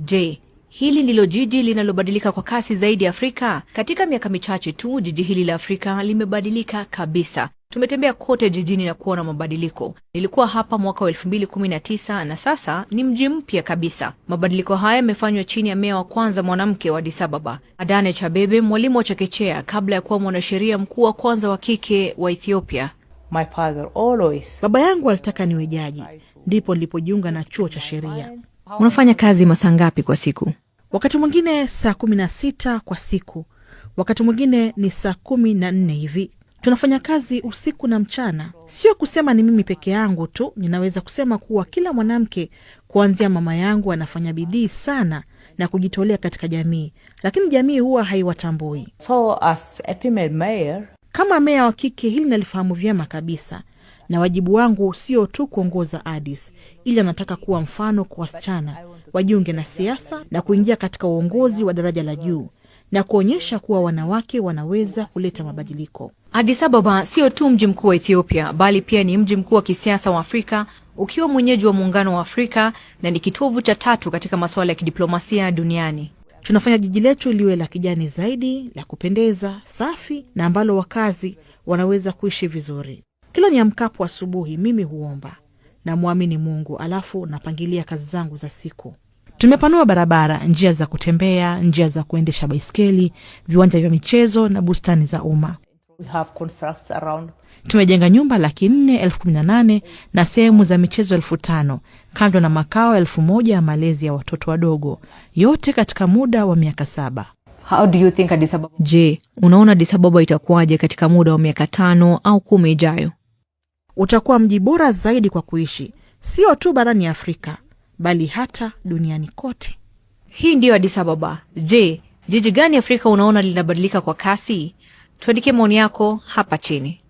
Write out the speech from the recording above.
Je, hili ndilo jiji linalobadilika kwa kasi zaidi Afrika? Katika miaka michache tu, jiji hili la Afrika limebadilika kabisa. Tumetembea kote jijini na kuona mabadiliko. Nilikuwa hapa mwaka wa 2019 na sasa ni mji mpya kabisa. Mabadiliko haya yamefanywa chini ya meya wa kwanza mwanamke wa Addis Ababa, Adanecha Abebe, mwalimu wa chekechea kabla ya kuwa mwanasheria mkuu wa kwanza wa kike wa Ethiopia. Baba yangu alitaka niwe jaji, ndipo nilipojiunga na chuo cha sheria. Unafanya kazi masaa ngapi kwa siku? Wakati mwingine saa 16 kwa siku, wakati mwingine ni saa 14 hivi. Tunafanya kazi usiku na mchana. Sio kusema ni mimi peke yangu tu, ninaweza kusema kuwa kila mwanamke kuanzia mama yangu anafanya bidii sana na kujitolea katika jamii, lakini jamii huwa haiwatambui. As a female mayor, kama meya wa kike hili nalifahamu vyema kabisa, na wajibu wangu sio tu kuongoza Addis, ili nataka kuwa mfano kwa wasichana wajiunge na siasa na kuingia katika uongozi wa daraja la juu na kuonyesha kuwa wanawake wanaweza kuleta mabadiliko. Addis Ababa sio tu mji mkuu wa Ethiopia, bali pia ni mji mkuu wa kisiasa wa Afrika, ukiwa mwenyeji wa muungano wa Afrika na ni kitovu cha 3 katika masuala ya kidiplomasia duniani. Tunafanya jiji letu liwe la kijani zaidi, la kupendeza, safi na ambalo wakazi wanaweza kuishi vizuri. Kila niamkapo asubuhi mimi huomba na muamini Mungu, alafu napangilia kazi zangu za siku. Tumepanua barabara, njia za kutembea, njia za kuendesha baiskeli, viwanja vya michezo na bustani za umma. Tumejenga nyumba 418 na sehemu za michezo 5,000, kando na makao 1,000 ya malezi ya watoto wadogo, yote katika muda wa miaka 7. How do you think Addis Ababa? Je, unaona Addis Ababa itakuwaje katika muda wa miaka 5 au 10 ijayo? Utakuwa mji bora zaidi kwa kuishi, sio tu barani Afrika, bali hata duniani kote. Hii ndiyo Addis Ababa. Je, jiji gani Afrika unaona linabadilika kwa kasi? Tuandike maoni yako hapa chini.